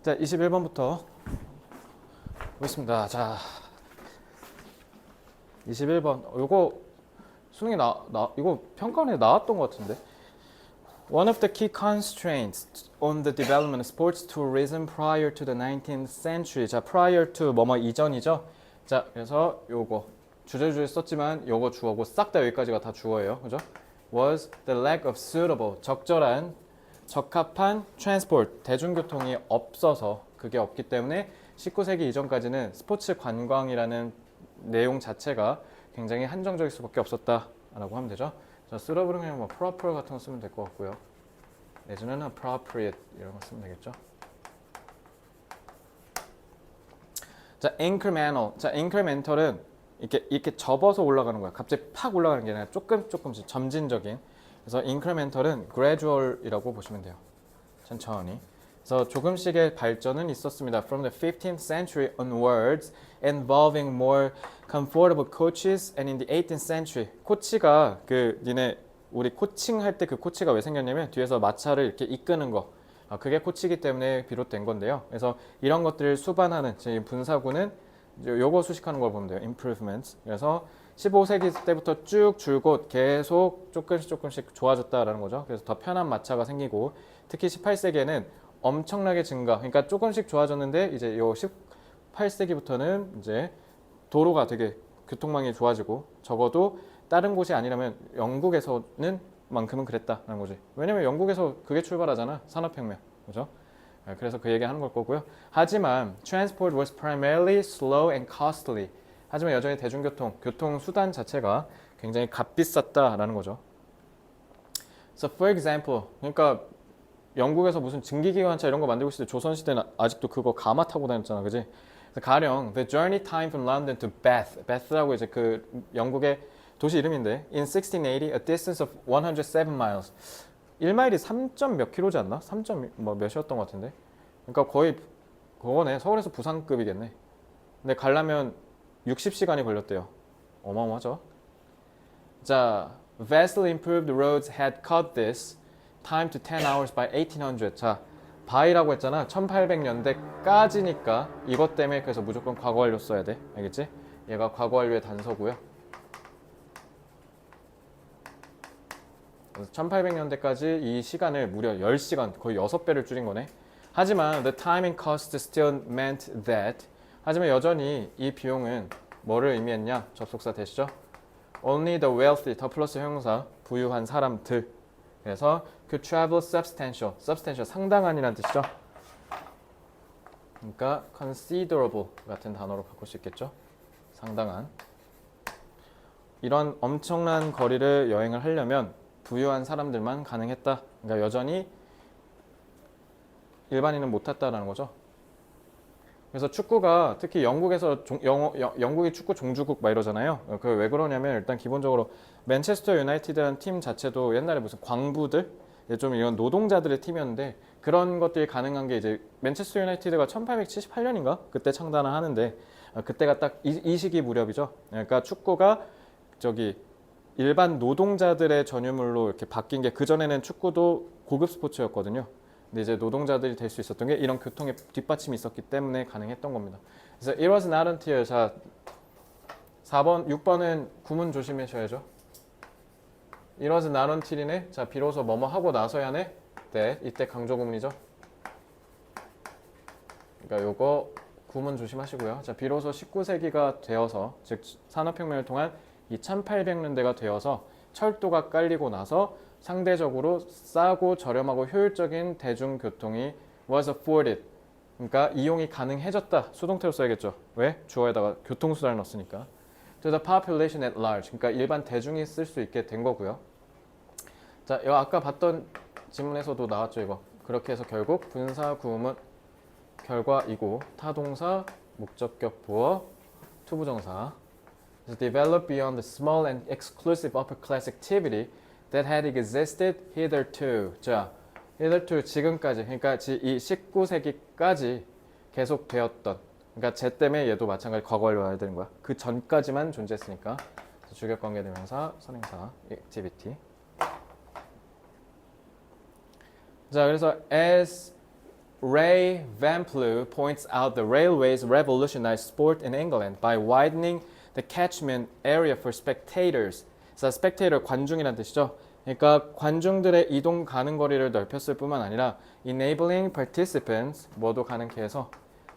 자, 21번부터 보겠습니다. 자, 21번. 요거 수능이 이거 평가원에 나왔던 것 같은데. One of the key constraints on the development of sports tourism prior to the 19th century. 자, prior to 뭐뭐 이전이죠. 자, 그래서 요거 주제주에 썼지만 요거 주어고 싹 다 여기까지가 다 주어예요. 그죠? Was the lack of suitable 적합한 transport 대중교통이 없어서 그게 없기 때문에 19세기 이전까지는 스포츠 관광이라는 내용 자체가 굉장히 한정적일 수밖에 없었다라고 하면 되죠. 자, suitable은 그냥 뭐 proper 같은 거 쓰면 될 것 같고요. 내지는 appropriate 이런 거 쓰면 되겠죠. 자, incremental. 자, incremental은 이렇게 접어서 올라가는 거야. 갑자기 팍 올라가는 게 아니라 조금씩 점진적인. 그래서 incremental은 gradual이라고 보시면 돼요. 천천히. 그래서 조금씩의 발전은 있었습니다. From the 15th century onwards, involving more comfortable coaches, and in the 18th century, 코치가 우리 코칭 할 때 그 코치가 왜 생겼냐면 뒤에서 마차를 이렇게 이끄는 거. 그게 코치이기 때문에 비롯된 건데요. 그래서 이런 것들을 수반하는 제 분사구는 요거 수식하는 걸 보면 돼요. improvements. 그래서 15세기 때부터 쭉 줄곧 계속 조금씩 좋아졌다라는 거죠. 그래서 더 편한 마차가 생기고 특히 18세기에는 엄청나게 증가. 그러니까 조금씩 좋아졌는데 이제 요 18세기부터는 이제 도로가 되게 교통망이 좋아지고 적어도 다른 곳이 아니라면 영국에서는 만큼은 그랬다라는 거지. 왜냐면 영국에서 그게 출발하잖아. 산업혁명. 그죠? 그래서 그 얘기 하는 걸 거고요. 하지만 transport was primarily slow and costly. 하지만 여전히 교통 수단 자체가 굉장히 값비쌌다라는 거죠. So for example, 그러니까 영국에서 무슨 증기기관차 이런 거 만들고 있을 때 조선시대는 아직도 그거 가마 타고 다녔잖아, 그지? 가령 the journey time from London to Bath라고 이제 그 영국의 도시 이름인데 in 1680 a distance of 107 miles 1마일이 3점 몇 킬로지 않나? 3점 뭐 몇이었던 것 같은데. 그러니까 거의 그거네. 서울에서 부산급이겠네. 근데 가려면 60시간이 걸렸대요. 어마어마하죠. 자, vastly improved roads had cut this time to 10 hours by 1800. 자, by라고 했잖아. 1800년대까지니까 이것 때문에 그래서 무조건 과거 완료 써야 돼. 알겠지? 얘가 과거 완료의 단서고요. 그래서 1800년대까지 이 시간을 무려 10시간, 거의 6배를 줄인 거네. 하지만 the time and cost still meant that. 하지만 여전히 이 비용은 뭐를 의미했냐? 접속사 되시죠? Only the wealthy, 더 플러스 형용사, 부유한 사람들. 그래서 could travel substantial 상당한이라는 뜻이죠. 그러니까 considerable 같은 단어로 바꿀 수 있겠죠. 상당한. 이런 엄청난 거리를 여행을 하려면 부유한 사람들만 가능했다. 그러니까 여전히 일반인은 못 탔다라는 거죠. 그래서 축구가 특히 영국에서 영국이 축구 종주국 막 이러잖아요. 그 왜 그러냐면 일단 기본적으로 맨체스터 유나이티드라는 팀 자체도 옛날에 무슨 광부들 좀 이런 노동자들의 팀이었는데 그런 것들이 가능한 게 이제 맨체스터 유나이티드가 1878년인가 그때 창단을 하는데 그때가 딱 이 시기 무렵이죠. 그러니까 축구가 일반 노동자들의 전유물로 이렇게 바뀐 게 그전에는 축구도 고급 스포츠였거든요. 근데 이제 노동자들이 될 수 있었던 게 이런 교통의 뒷받침이 있었기 때문에 가능했던 겁니다. 그래서 it was not until 자 4번, 6번은 구문 조심하셔야죠. it was not until이네. 자 비로소 뭐뭐 하고 나서야네. 네, 이때 강조 구문이죠. 그러니까 요거 구문 조심하시고요. 자 비로소 19세기가 되어서 즉 산업혁명을 통한 이 1800년대가 되어서 철도가 깔리고 나서 상대적으로 싸고 저렴하고 효율적인 대중교통이 was afforded. 그러니까 이용이 가능해졌다. 수동태로 써야겠죠. 왜? 주어에다가 교통수단을 넣었으니까. To the population at large. 그러니까 일반 대중이 쓸 수 있게 된 거고요. 자, 이거 아까 봤던 지문에서도 나왔죠, 이거. 그렇게 해서 결국 분사 구문 결과이고 타동사 목적격 보어 투부정사. Developed beyond the small and exclusive upper class activity that had existed hitherto. 자, hitherto 지금까지, 그러니까 이 19세기까지 계속 되었던, 그러니까 제 때문에 얘도 마찬가지 과거를 와야 되는 거야. 그 전까지만 존재했으니까. 주격관계대명사, 선행사, activity. 자, 그래서 as Ray Vamplew points out the railways revolutionized sport in England by widening the catchment area for spectators. 자, spectator 관중이란 뜻이죠. 그러니까 관중들의 이동 가능 거리를 넓혔을 뿐만 아니라 enabling participants 뭐도 가능케 해서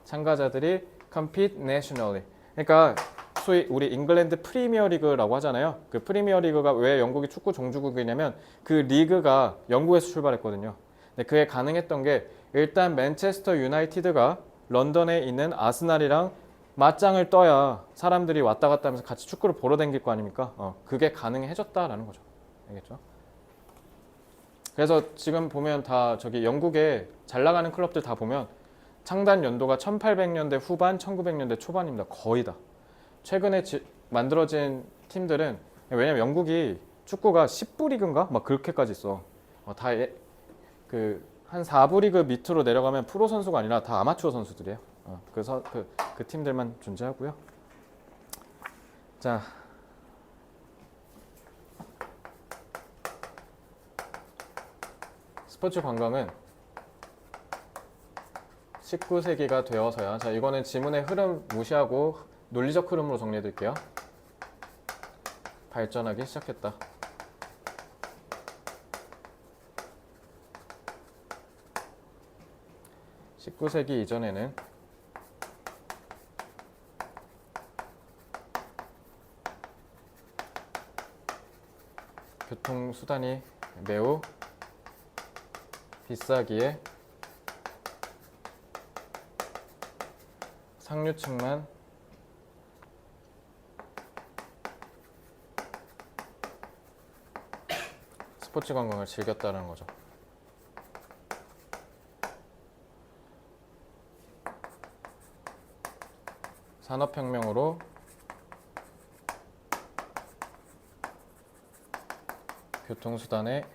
참가자들이 compete nationally. 그러니까 소위 우리 잉글랜드 프리미어 리그라고 하잖아요. 그 프리미어 리그가 왜 영국이 축구 종주국이냐면 그 리그가 영국에서 출발했거든요. 근데 그게 가능했던 게 일단 맨체스터 유나이티드가 런던에 있는 아스날이랑 맞짱을 떠야 사람들이 왔다 갔다 하면서 같이 축구를 보러 다닐 거 아닙니까? 그게 가능해졌다라는 거죠. 알겠죠? 그래서 지금 보면 다 저기 영국에 잘 나가는 클럽들 다 보면 창단 연도가 1800년대 후반, 1900년대 초반입니다. 거의 다. 최근에 만들어진 팀들은 왜냐면 영국이 축구가 10부 리그인가? 막 그렇게까지 있어. 다 한 4부 리그 밑으로 내려가면 프로 선수가 아니라 다 아마추어 선수들이에요. 그래서 그 팀들만 존재하고요. 자, 스포츠 관광은 19세기가 되어서야, 자 이거는 지문의 흐름 무시하고 논리적 흐름으로 정리해 드릴게요. 발전하기 시작했다. (19세기) 이전에는 교통수단이 매우 비싸기에 상류층만 스포츠 관광을 즐겼다는 거죠. 산업혁명으로 교통수단의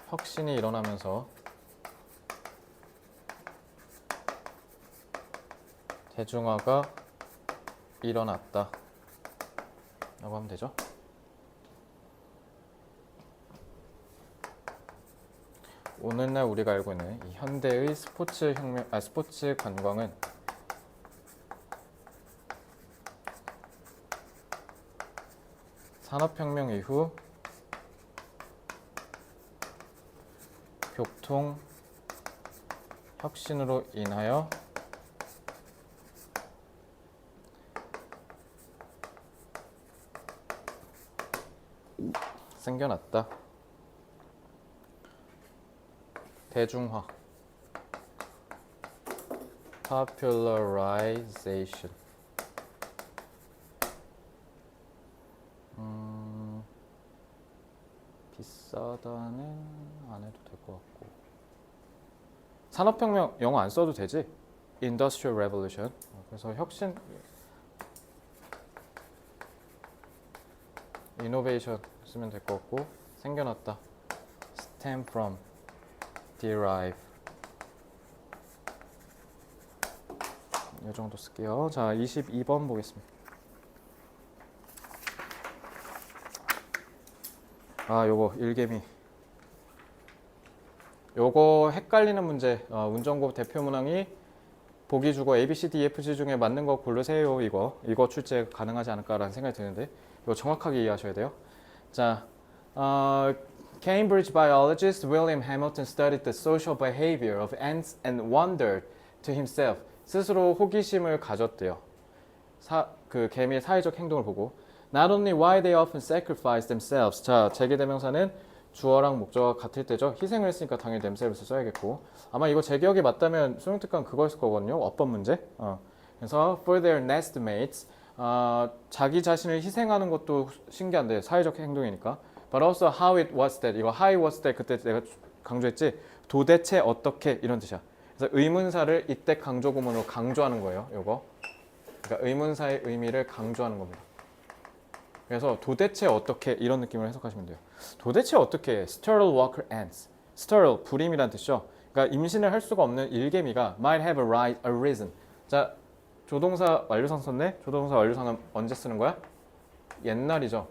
혁신이 일어나면서 대중화가 일어났다 라고 하면 되죠. 오늘날 우리가 알고 있는 이 현대의 스포츠 관광은 산업혁명 이후 교통 혁신으로 인하여 생겨났다. 대중화, popularization. 비싸다는 안 해도 될 것 같고. 산업혁명 영어 안 써도 되지? Industrial Revolution. 그래서 혁신, innovation 쓰면 될 것 같고. 생겨났다. stem from, derive. 이 정도 쓸게요. 자, 22번 보겠습니다. 요거 일개미. 요거 헷갈리는 문제. 운전고 대표 문항이 보기 주고 A, B, C, D, F, G 중에 맞는 거 고르세요. 이거 출제 가능하지 않을까라는 생각이 드는데 이거 정확하게 이해하셔야 돼요. 자, Cambridge biologist William Hamilton studied the social behavior of ants and wondered to himself. 스스로 호기심을 가졌대요. 그 개미의 사회적 행동을 보고. Not only why they often sacrifice themselves. 자, 재개대명사는 주어랑 목적어가 같을 때죠. 희생을 했으니까 당연히 themselves 써야겠고. 아마 이거 제 기억이 맞다면 수능특강 그거였을 거거든요. 어법 문제. 그래서 for their nestmates. 자기 자신을 희생하는 것도 신기한데 사회적 행동이니까. But also how it was that. 이거 how it was that 그때 내가 강조했지. 도대체 어떻게 이런 뜻이야. 그래서 의문사를 이때 강조구문으로 강조하는 거예요. 요거. 그러니까 의문사의 의미를 강조하는 겁니다. 그래서 도대체 어떻게 이런 느낌으로 해석하시면 돼요. 도대체 어떻게 sterile worker ants. sterile 불임이란 뜻이죠. 그러니까 임신을 할 수가 없는 일개미가 might have arisen. 자, 조동사 완료상 썼네. 조동사 완료상은 언제 쓰는 거야? 옛날이죠.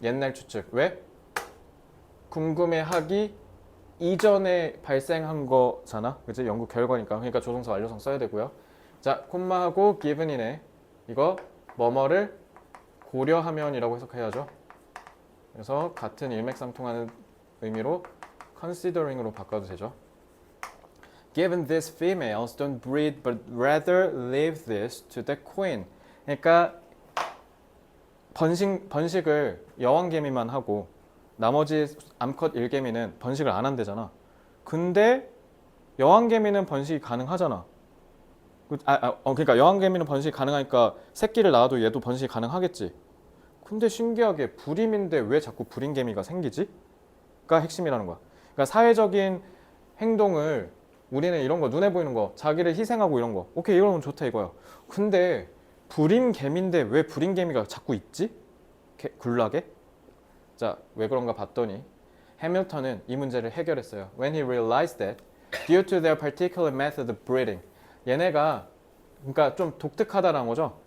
옛날 추측. 왜? 궁금해하기 이전에 발생한 거잖아. 그치? 연구 결과니까. 그러니까 조동사 완료성 써야 되고요. 자, 콤마하고 given이네. 이거 뭐뭐를 고려하면이라고 해석해야죠. 그래서 같은 일맥상통하는 의미로 considering으로 바꿔도 되죠. Given these females don't breed but rather leave this to the queen. 그러니까 번식을 여왕개미만 하고 나머지 암컷 일개미는 번식을 안 한대잖아. 근데 여왕개미는 번식이 가능하잖아. 그러니까 여왕개미는 번식이 가능하니까 새끼를 낳아도 얘도 번식이 가능하겠지. 근데 신기하게 불임인데 왜 자꾸 불임개미가 생기지? 가 핵심이라는 거야. 그러니까 사회적인 행동을 우리는 이런 거 눈에 보이는 거 자기를 희생하고 이런 거 오케이 이러면 좋다 이거야. 근데 불임개미인데 왜 불임개미가 자꾸 있지? 굴락에? 자, 왜 그런가 봤더니 해밀턴은 이 문제를 해결했어요. When he realized that due to their particular method of breeding 얘네가 그러니까 좀 독특하다라는 거죠.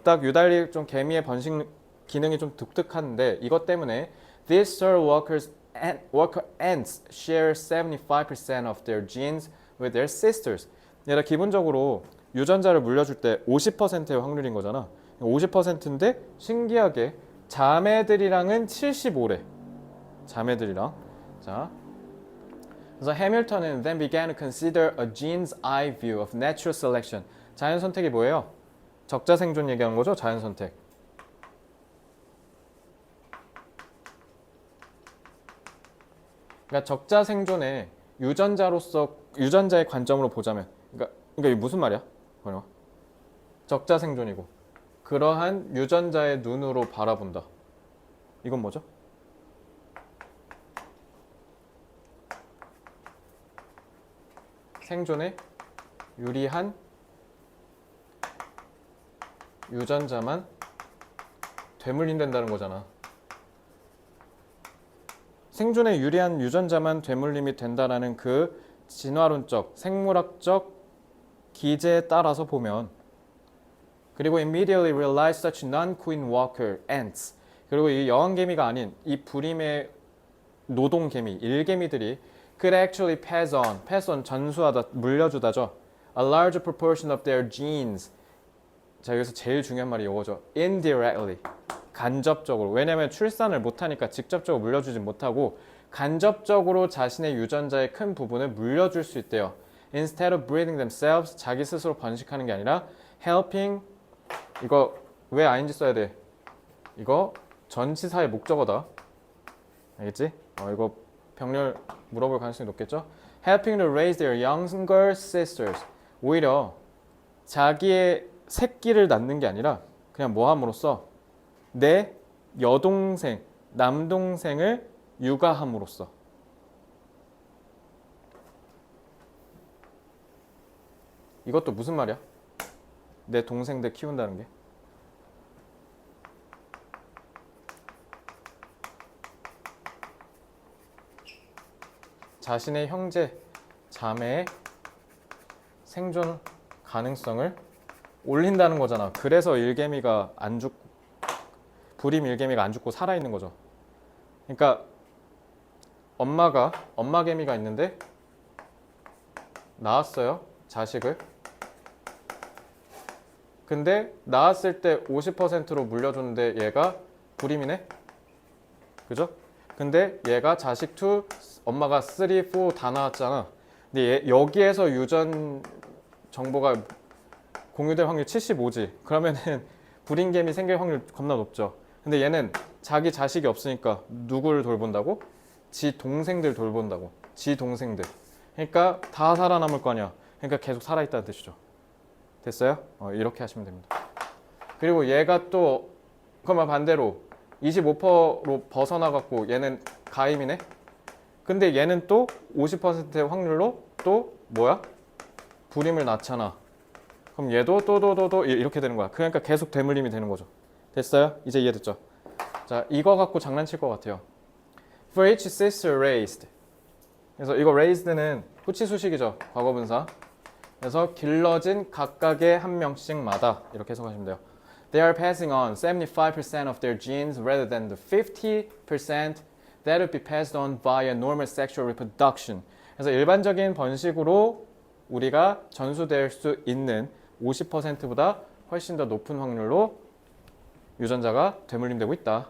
딱 유달리 좀 개미의 번식 기능이 좀 독특한데 이것 때문에 these soil worker ants share 75% of their genes with their sisters. 얘가 기본적으로 유전자를 물려줄 때 50%의 확률인 거잖아. 50%인데 신기하게 자매들이랑은 75래. 자매들이랑. 자, 그래서 해밀턴은 then began to consider a gene's eye view of natural selection. 자연 선택이 뭐예요? 적자 생존 얘기하는 거죠? 자연 선택. 그러니까 적자 생존의 유전자의 관점으로 보자면, 그러니까 이게 무슨 말이야? 적자 생존이고 그러한 유전자의 눈으로 바라본다. 이건 뭐죠? 생존에 유리한 유전자만 되물림된다는 거잖아. 생존에 유리한 유전자만 되물림이 된다라는 그 진화론적, 생물학적 기제에 따라서 보면 그리고 immediately realized such non-queen walker ants 그리고 이 여왕개미가 아닌 이 불임의 노동개미, 일개미들이 could actually pass on 전수하다, 물려주다죠. A larger proportion of their genes 자 여기서 제일 중요한 말이 이거죠. indirectly 간접적으로 왜냐하면 출산을 못하니까 직접적으로 물려주지 못하고 간접적으로 자신의 유전자의 큰 부분을 물려줄 수 있대요. Instead of breeding themselves 자기 스스로 번식하는 게 아니라 helping 이거 왜 ing 써야 돼? 이거 전치사의 목적어다. 알겠지? 이거 병렬 물어볼 가능성이 높겠죠? Helping to raise their younger sisters 오히려 자기의 새끼를 낳는 게 아니라 그냥 뭐 함으로써 내 여동생, 남동생을 육아함으로써 이것도 무슨 말이야? 내 동생들 키운다는 게 자신의 형제, 자매의 생존 가능성을 올린다는 거잖아. 그래서 일개미가 안 죽고 불임 일개미가 안 죽고 살아있는 거죠. 그러니까 엄마 개미가 있는데 낳았어요. 자식을. 근데 낳았을 때 50%로 물려줬는데 얘가 불임이네? 그죠? 근데 얘가 자식 2, 엄마가 3, 4 다 낳았잖아. 근데 여기에서 유전 정보가 공유될 확률 75지. 그러면은 불임개미 생길 확률 겁나 높죠. 근데 얘는 자기 자식이 없으니까 누구를 돌본다고? 지 동생들 돌본다고. 지 동생들. 그러니까 다 살아남을 거 아니야. 그러니까 계속 살아있다는 뜻이죠. 됐어요? 이렇게 하시면 됩니다. 그리고 얘가 또 그러면 반대로 25%로 벗어나갖고 얘는 가임이네? 근데 얘는 또 50%의 확률로 또 뭐야? 불임을 낳잖아. 그럼 얘도 또 이렇게 되는 거야. 그러니까 계속 되물림이 되는 거죠. 됐어요? 이제 이해됐죠? 자, 이거 갖고 장난칠 것 같아요. For each sister raised. 그래서 이거 raised는 후치수식이죠. 과거분사. 그래서 길러진 각각의 한 명씩마다 이렇게 해석하시면 돼요. They are passing on 75% of their genes rather than the 50% that would be passed on via normal sexual reproduction. 그래서 일반적인 번식으로 우리가 전수될 수 있는 50%보다 훨씬 더 높은 확률로 유전자가 되물림되고 있다.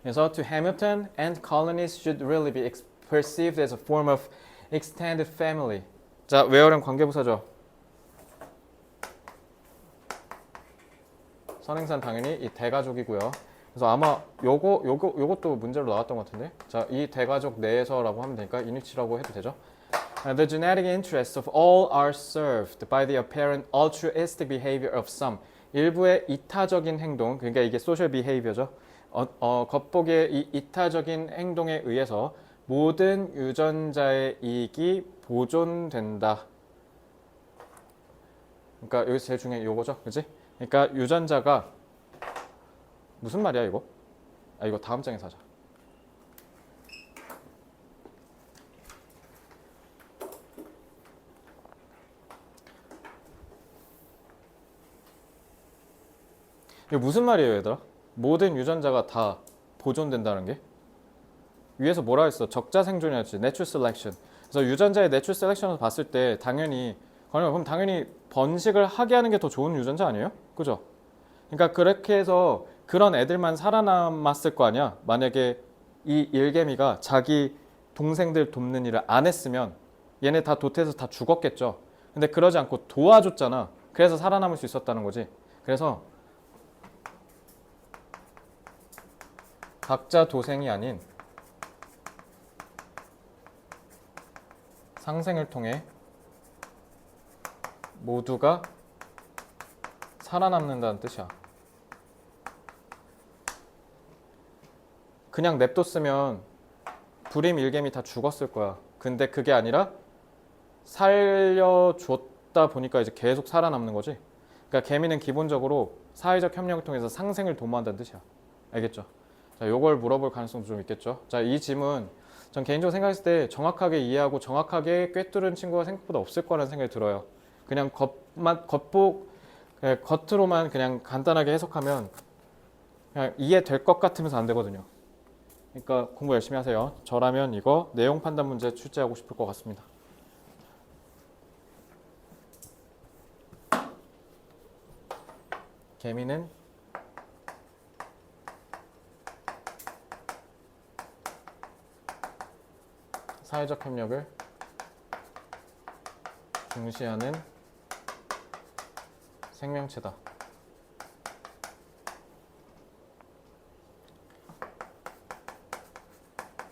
그래서 to Hamilton and colonies should really be perceived as a form of extended family. 자, where는 관계부사죠. 선행사는 당연히 이 대가족이고요. 그래서 아마 요것도 문제로 나왔던 것 같은데. 자, 이 대가족 내에서라고 하면 되니까 이니치라고 해도 되죠. The genetic interests of all are served by the apparent altruistic behavior of some. 일부의 이타적인 행동, 그러니까 이게 social behavior죠. 겉보기에 이 이타적인 행동에 의해서 모든 유전자의 이익이 보존된다. 그러니까 여기서 제일 중요한 요거죠, 그렇지? 그러니까 유전자가 무슨 말이야 이거? 아 이거 다음 장에서 하자. 이게 무슨 말이에요, 얘들아? 모든 유전자가 다 보존된다는 게? 위에서 뭐라 했어? 적자 생존이었지. Natural selection. 그래서 유전자의 Natural selection을 봤을 때 당연히 그럼 당연히 번식을 하게 하는 게 더 좋은 유전자 아니에요? 그죠? 그러니까 그렇게 해서 그런 애들만 살아남았을 거 아니야? 만약에 이 일개미가 자기 동생들 돕는 일을 안 했으면 얘네 다 도태해서 다 죽었겠죠. 근데 그러지 않고 도와줬잖아. 그래서 살아남을 수 있었다는 거지. 그래서 각자 도생이 아닌 상생을 통해 모두가 살아남는다는 뜻이야. 그냥 냅뒀으면 불임 일개미 다 죽었을 거야. 근데 그게 아니라 살려줬다 보니까 이제 계속 살아남는 거지. 그러니까 개미는 기본적으로 사회적 협력을 통해서 상생을 도모한다는 뜻이야. 알겠죠? 자, 요걸 물어볼 가능성도 좀 있겠죠. 자, 이 질문 전 개인적으로 생각했을 때 정확하게 이해하고 정확하게 꿰뚫은 친구가 생각보다 없을 거라는 생각이 들어요. 그냥 겉으로만 그냥 간단하게 해석하면 그냥 이해될 것 같으면서 안 되거든요. 그러니까 공부 열심히 하세요. 저라면 이거 내용 판단 문제 출제하고 싶을 것 같습니다. 개미는 사회적 협력을 중시하는 생명체다.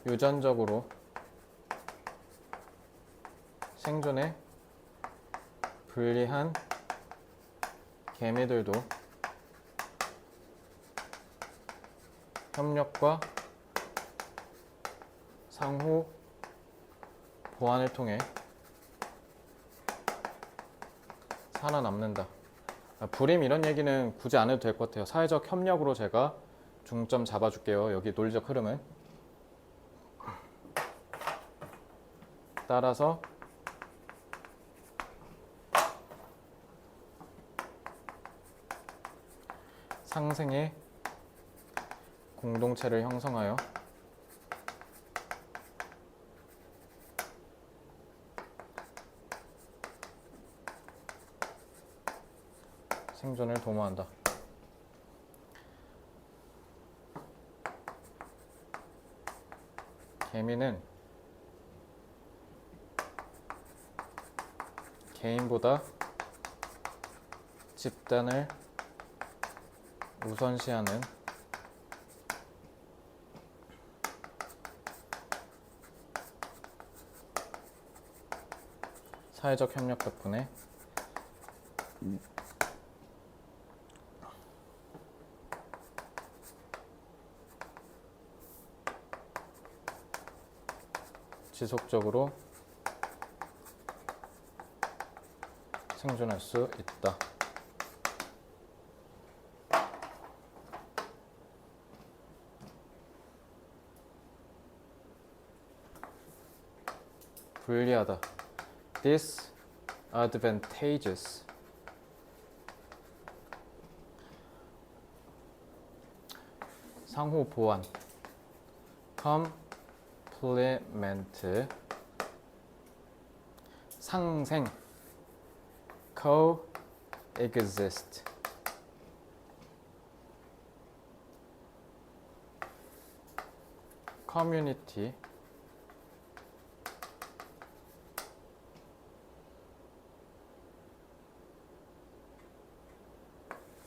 유전적으로 생존에 불리한 개미들도 협력과 상호 보완을 통해 살아남는다. 불임 이런 얘기는 굳이 안 해도 될 것 같아요. 사회적 협력으로 제가 중점 잡아줄게요. 여기 논리적 흐름은. 따라서 상생의 공동체를 형성하여 생존을 도모한다. 개미는 개인보다 집단을 우선시하는 사회적 협력 덕분에 지속적으로 생존할 수 있다. 불리하다. disadvantageous. 상호 보완. complement 상생 coexist community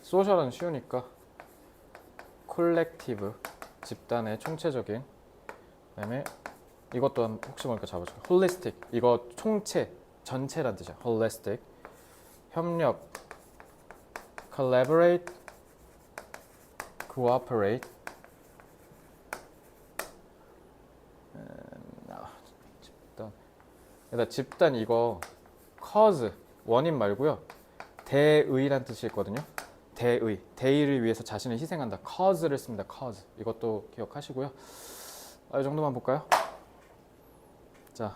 소셜은 쉬우니까 콜렉티브 집단의 총체적인 그다음에 이것도 혹시 모르니까 잡아줄게요. 홀리스틱 이거 총체 전체란 뜻이야. 홀리스틱 협력 collaborate cooperate 집단 일단 집단 이거 cause 원인 말고요. 대의란 뜻이 있거든요. 대의를 위해서 자신을 희생한다. cause를 씁니다. cause 이것도 기억하시고요. 이 정도만 볼까요? 자,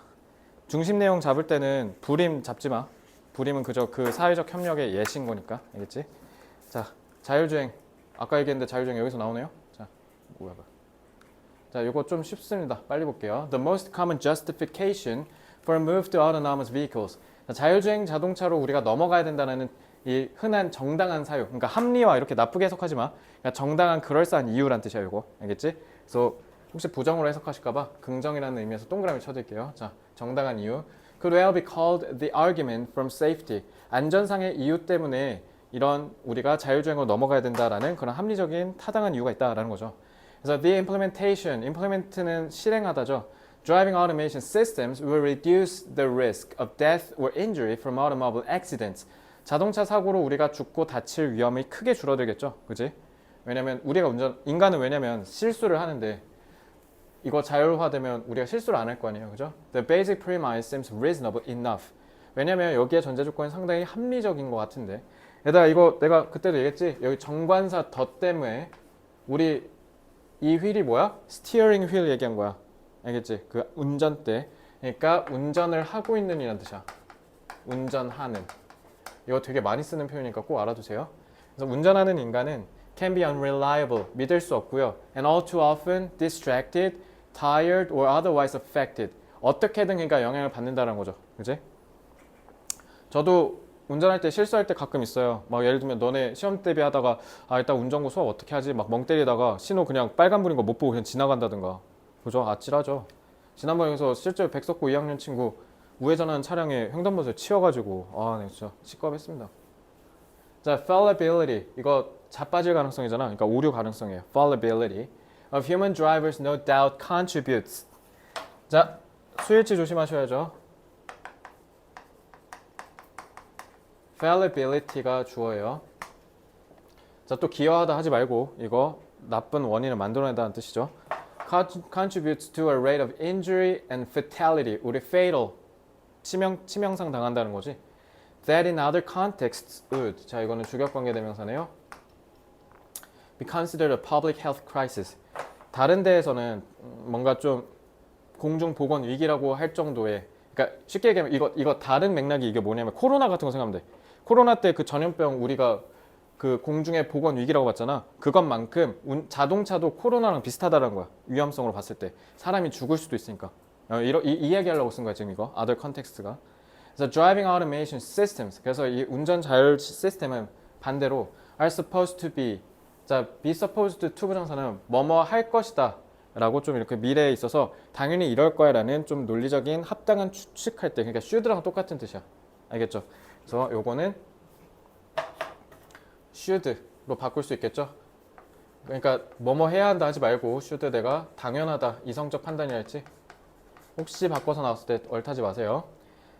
중심 내용 잡을 때는 불임 잡지 마. 불임은 그저 그 사회적 협력의 예시인 거니까 알겠지? 자, 자율주행 아까 얘기했는데 자율주행 여기서 나오네요. 자, 뭐야? 자, 이거 좀 쉽습니다. 빨리 볼게요. The most common justification for a move to autonomous vehicles. 자, 자율주행 자동차로 우리가 넘어가야 된다는 이 흔한 정당한 사유, 그러니까 합리화 이렇게 나쁘게 해석하지 마. 그러니까 정당한 그럴싸한 이유란 뜻이야, 이거. 알겠지? 그래서 혹시 부정으로 해석하실까봐 긍정이라는 의미에서 동그라미 쳐드릴게요. 자, 정당한 이유. Could well be called the argument from safety. 안전상의 이유 때문에 이런 우리가 자율주행으로 넘어가야 된다라는 그런 합리적인 타당한 이유가 있다라는 거죠. 그래서 the implement는 실행하다죠. Driving automation systems will reduce the risk of death or injury from automobile accidents. 자동차 사고로 우리가 죽고 다칠 위험이 크게 줄어들겠죠. 그지? 왜냐면 우리가 인간은 왜냐면 실수를 하는데 이거 자율화되면 우리가 실수를 안 할 거 아니에요. 그죠? The basic premise seems reasonable enough. 왜냐면 여기에 전제 조건이 상당히 합리적인 것 같은데. 게다가 이거 내가 그때도 얘기했지? 여기 정관사 더 때문에 우리 이 휠이 뭐야? 스티어링 휠 얘기한 거야. 알겠지? 그 운전대. 그러니까 운전을 하고 있는 이란 뜻이야. 운전하는. 이거 되게 많이 쓰는 표현이니까 꼭 알아두세요. 그래서 운전하는 인간은 can be unreliable, 믿을 수 없고요. And all too often distracted, tired or otherwise affected. 어떻게든 그러니까 영향을 받는다는 거죠. 그지? 저도 운전할 때 실수할 때 가끔 있어요. 막 예를 들면 너네 시험 대비하다가 일단 운전고 수업 어떻게 하지? 막 멍 때리다가 신호 그냥 빨간불인 거 못 보고 그냥 지나간다든가. 그죠? 아찔하죠. 지난번에 그래서 실제로 백석고 2학년 친구 우회전하는 차량에 횡단보도에 치여가지고 네, 진짜 시끄럽했습니다. 자, fallibility 이거 자빠질 가능성이잖아. 그러니까 오류 가능성이에요. fallibility of human drivers no doubt contributes. 자, 수일치 조심하셔야죠. fallibility가 주어예요. 자, 또 기여하다 하지 말고 이거 나쁜 원인을 만들어낸다는 뜻이죠. contributes to a rate of injury and fatality. 우리 fatal 치명상 당한다는 거지. That in other contexts would. 자, 이거는 주격관계 대명사네요. Be considered a public health crisis. 다른 데에서는 뭔가 좀 공중보건 위기라고 할 정도의, 그러니까 쉽게 얘기하면 이거 다른 맥락이 이게 뭐냐면 코로나 같은 거 생각하면 돼. 코로나 때 그 전염병 우리가 그 공중의 보건 위기라고 봤잖아. 그것만큼 자동차도 코로나랑 비슷하다는 거야. 위험성으로 봤을 때 사람이 죽을 수도 있으니까. 이 이야기하려고 쓴 거야 지금 이거. Other context가. 그래서 driving automation systems. 그래서 이 운전 자율 시스템은 반대로 are supposed to be. 자, be supposed to 부정사는 뭐뭐 할 것이다 라고 좀 이렇게 미래에 있어서 당연히 이럴 거야 라는 좀 논리적인 합당한 추측할 때, 그러니까 should랑 똑같은 뜻이야. 알겠죠? 그래서 요거는 should로 바꿀 수 있겠죠? 그러니까 뭐뭐 해야 한다 하지 말고 should 내가 당연하다 이성적 판단이랄지 혹시 바꿔서 나왔을 때 얼타지 마세요.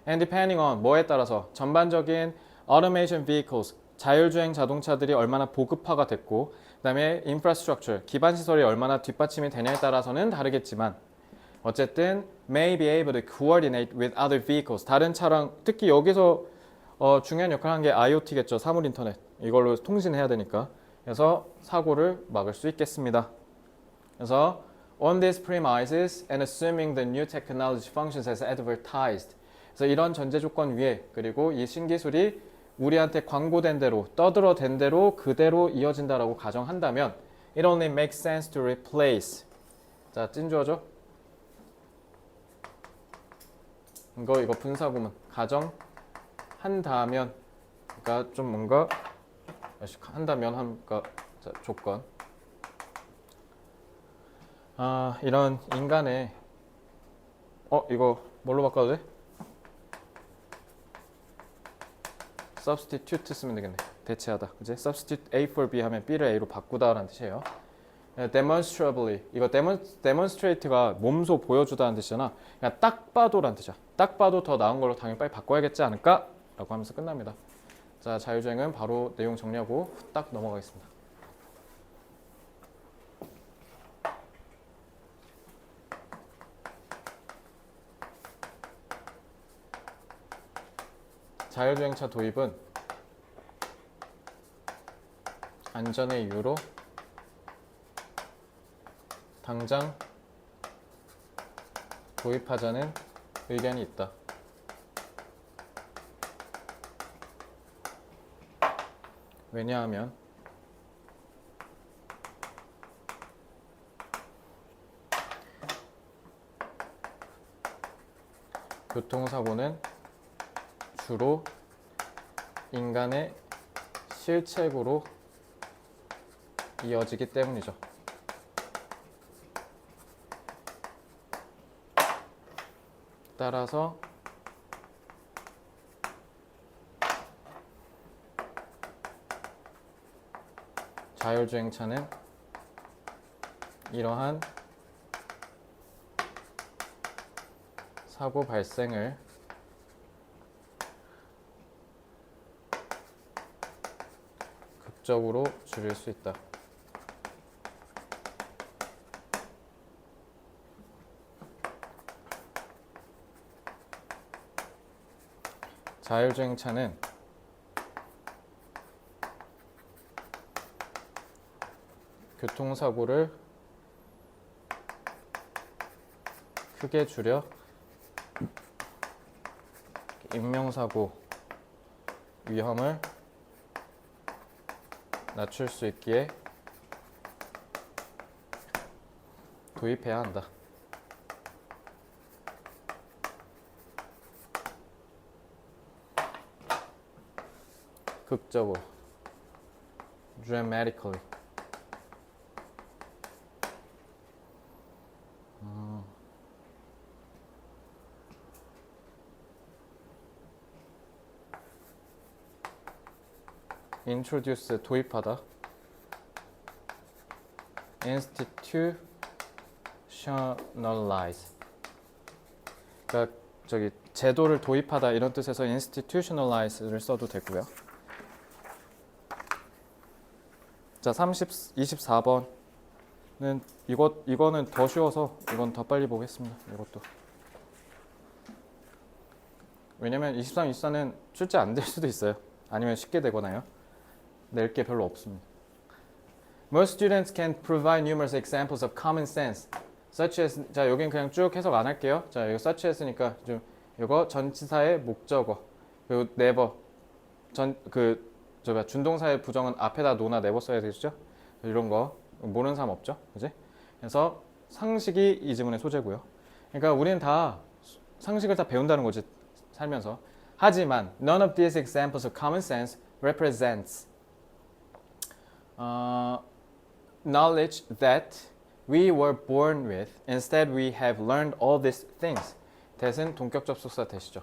And depending on 뭐에 따라서 전반적인 automation vehicles 자율주행 자동차들이 얼마나 보급화가 됐고 그 다음에 infrastructure 기반 시설이 얼마나 뒷받침이 되냐에 따라서는 다르겠지만 어쨌든 may be able to coordinate with other vehicles 다른 차량 특히 여기서 중요한 역할을 하는 게 IoT겠죠. 사물 인터넷 이걸로 통신해야 되니까 그래서 사고를 막을 수 있겠습니다. 그래서 on these premises and assuming the new technology functions as advertised 그래서 이런 전제 조건 위에 그리고 이 신기술이 우리한테 광고된 대로 떠들어댄 대로 그대로 이어진다라고 가정한다면 it only makes sense to replace 자, 찐주어죠. 이거 분사구문. 가정 한다면, 그러니까 좀 뭔가 한다면 하니까 자, 조건. 이런 인간의 이거 뭘로 바꿔도 돼? substitute 쓰면 되겠네. 대체하다. 그지? substitute A for B 하면 B를 A로 바꾸다라는 뜻이에요. demonstrably. 이거 demonstrate가 몸소 보여주다는 뜻이잖아. 그러니까 딱 봐도라는 뜻이야. 딱 봐도 더 나은 걸로 당연히 빨리 바꿔야겠지 않을까? 라고 하면서 끝납니다. 자, 자율주행은 바로 내용 정리하고 딱 넘어가겠습니다. 자율주행차 도입은 안전의 이유로 당장 도입하자는 의견이 있다. 왜냐하면 교통사고는 주로 인간의 실책으로 이어지기 때문이죠. 따라서 자율주행차는 이러한 사고 발생을 극적으로 줄일 수 있다. 자율주행차는 교통사고를 크게 줄여 인명사고 위험을 낮출 수 있기에 도입해야 한다. 극적으로, dramatically. introduce 도입하다. institutionalize. 그러니까 저기 제도를 도입하다 이런 뜻에서 institutionalize를 써도 되고요. 자, 24번은 이거는 더 쉬워서 이건 더 빨리 보겠습니다. 이것도. 왜냐면 23, 24는 출제 안 될 수도 있어요. 아니면 쉽게 되거나요. 낼 게 별로 없습니다. Most students can provide numerous examples of common sense, such as. 자, 여긴 그냥 쭉 해석 안 할게요. 자, 이거 such as니까 좀 이거 전치사의 목적어, 그리고 never 준동사의 부정은 앞에다 no나 never 써야 되겠죠? 이런 거 모르는 사람 없죠, 그지? 그래서 상식이 이 지문의 소재고요. 그러니까 우리는 다 상식을 다 배운다는 거지, 살면서. 하지만 none of these examples of common sense represents knowledge that we were born with. Instead, we have learned all these things. that은 동격 접속사 that이죠.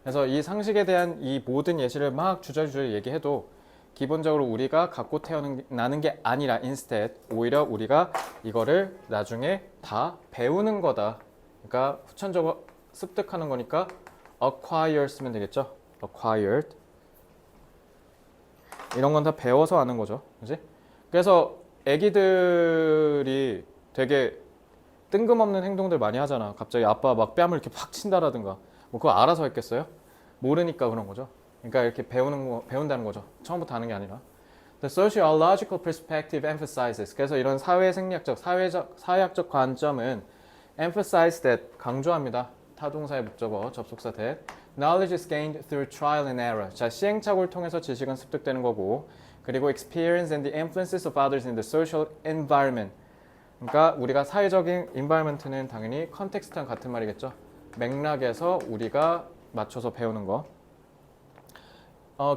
그래서 이 상식에 대한 이 모든 예시를 막 주저주저 얘기해도 기본적으로 우리가 갖고 태어나는 게 아니라 instead, 오히려 우리가 이거를 나중에 다 배우는 거다. 그러니까 후천적으로 습득하는 거니까 acquire 쓰면 되겠죠. acquired. 이런 건 다 배워서 아는 거죠. 그지? 그래서 애기들이 되게 뜬금없는 행동들 많이 하잖아. 갑자기 아빠 막 뺨을 이렇게 팍 친다라든가. 뭐 그거 알아서 했겠어요? 모르니까 그런 거죠. 그러니까 이렇게 배운다는 거죠. 처음부터 아는 게 아니라. The sociological perspective emphasizes. 그래서 이런 사회학적 관점은 emphasize that, 강조합니다. 타동사의 목적어, 접속사 that. Knowledge is gained through trial and error. 자, 시행착오를 통해서 지식은 습득되는 거고, 그리고 experience and the influences of others in the social environment. 그러니까 우리가 사회적인 environment는 당연히 컨텍스트랑 같은 말이겠죠. 맥락에서 우리가 맞춰서 배우는 거.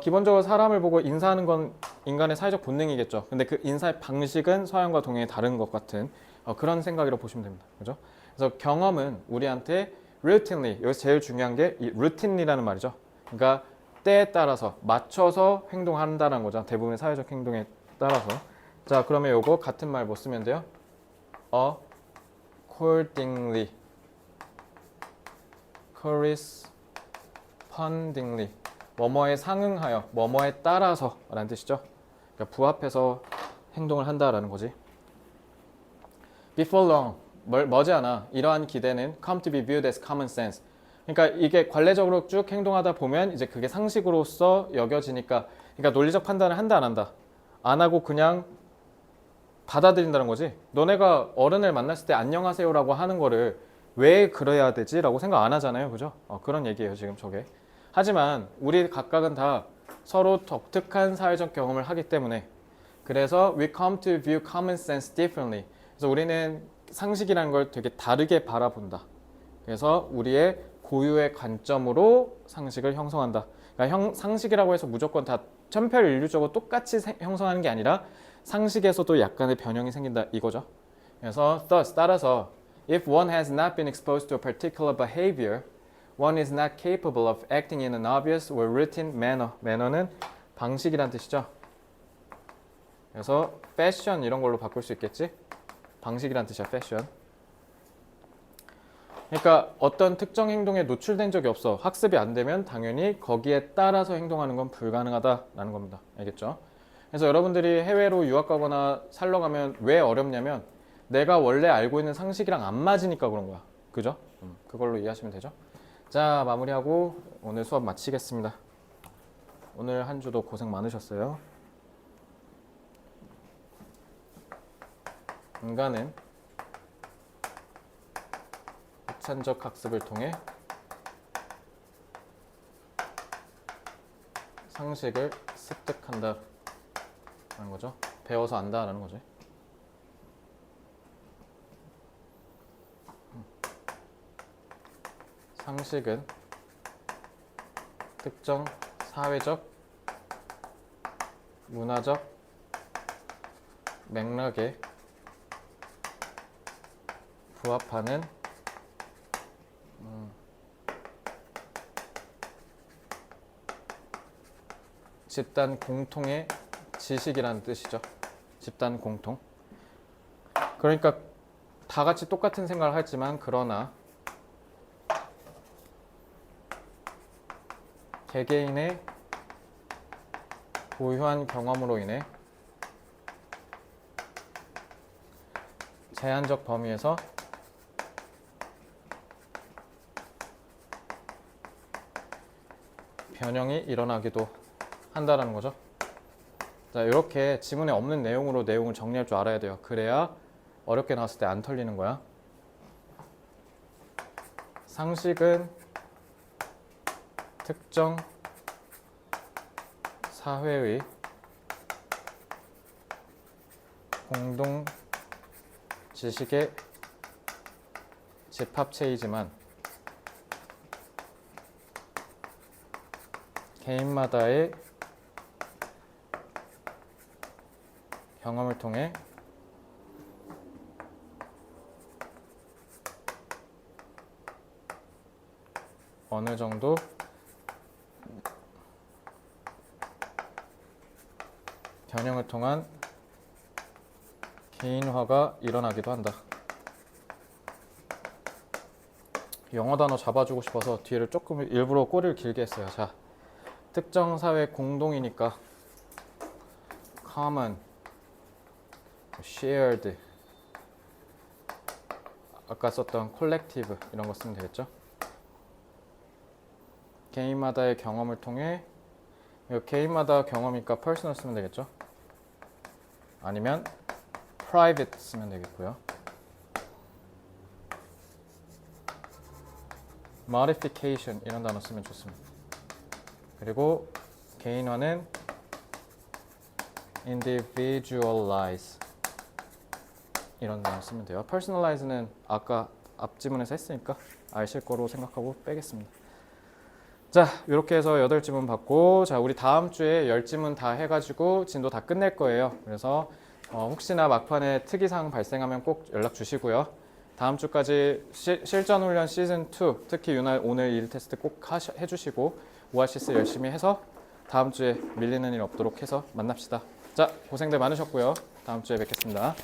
기본적으로 사람을 보고 인사하는 건 인간의 사회적 본능이겠죠. 근데 그 인사의 방식은 서양과 동양이 다른 것 같은 그런 생각이라고 보시면 됩니다. 그죠? 그래서 경험은 우리한테 routinely, 여기서 제일 중요한 게 이 routinely라는 말이죠. 그러니까 때에 따라서 맞춰서 행동한다는 거죠. 대부분의 사회적 행동에 따라서. 자, 그러면 요거 같은 말 뭐 쓰면 돼요? accordingly, correspondingly, 뭐뭐에 상응하여, 뭐뭐에 따라서 라는 뜻이죠. 그러니까 부합해서 행동을 한다라는 거지. Before long, 머지않아 이러한 기대는 come to be viewed as common sense. 그러니까 이게 관례적으로 쭉 행동하다 보면 이제 그게 상식으로서 여겨지니까, 그러니까 논리적 판단을 한다 안 한다? 안 하고 그냥 받아들인다는 거지. 너네가 어른을 만났을 때 안녕하세요라고 하는 거를 왜 그래야 되지? 라고 생각 안 하잖아요. 그죠? 그런 얘기예요 지금 저게. 하지만 우리 각각은 다 서로 독특한 사회적 경험을 하기 때문에, 그래서 we come to view common sense differently. 그래서 우리는 상식이라는 걸 되게 다르게 바라본다. 그래서 우리의 고유의 관점으로 상식을 형성한다. 그러니까 상식이라고 해서 무조건 다 천편일률적으로 똑같이 형성하는 게 아니라 상식에서도 약간의 변형이 생긴다 이거죠. 그래서 thus, 따라서 if one has not been exposed to a particular behavior, one is not capable of acting in an obvious or routine manner. manner는 방식이란 뜻이죠. 그래서 패션 이런 걸로 바꿀 수 있겠지? 방식이란 뜻이야, 패션. 그러니까 어떤 특정 행동에 노출된 적이 없어. 학습이 안 되면 당연히 거기에 따라서 행동하는 건 불가능하다라는 겁니다. 알겠죠? 그래서 여러분들이 해외로 유학 가거나 살러 가면 왜 어렵냐면 내가 원래 알고 있는 상식이랑 안 맞으니까 그런 거야. 그죠? 그걸로 이해하시면 되죠? 자, 마무리하고 오늘 수업 마치겠습니다. 오늘 한 주도 고생 많으셨어요. 인간은 비판적 학습을 통해 상식을 습득한다 라는 거죠. 배워서 안다 라는 거죠. 상식은 특정 사회적, 문화적 맥락에 부합하는 집단 공통의 지식이라는 뜻이죠. 집단 공통. 그러니까 다 같이 똑같은 생각을 하지만 그러나 개개인의 고유한 경험으로 인해 제한적 범위에서 변형이 일어나기도 한다라는 거죠. 자, 이렇게 지문에 없는 내용으로 내용을 정리할 줄 알아야 돼요. 그래야 어렵게 나왔을 때 안 털리는 거야. 상식은 특정 사회의 공동 지식의 집합체이지만 개인마다의 경험을 통해 어느 정도 변형을 통한 개인화가 일어나기도 한다. 영어 단어 잡아주고 싶어서 뒤를 조금 일부러 꼬리를 길게 했어요. 자, 특정 사회 공동이니까 common, shared, 아까 썼던 collective 이런 거 쓰면 되겠죠. 개인마다의 경험을 통해, 이거 개인마다 경험이니까 personal 쓰면 되겠죠. 아니면 private 쓰면 되겠고요. modification 이런 단어 쓰면 좋습니다. 그리고 개인화는 individualize, 이런 거 쓰면 돼요. personalize는 아까 앞 지문에서 했으니까 아실 거로 생각하고 빼겠습니다. 자, 이렇게 해서 8지문 받고, 자, 우리 다음 주에 10지문 다 해가지고 진도 다 끝낼 거예요. 그래서 혹시나 막판에 특이사항 발생하면 꼭 연락 주시고요. 다음 주까지 실전훈련 시즌2, 특히 오늘 일 테스트 꼭 해주시고 오아시스 열심히 해서 다음 주에 밀리는 일 없도록 해서 만납시다. 자, 고생들 많으셨고요. 다음 주에 뵙겠습니다.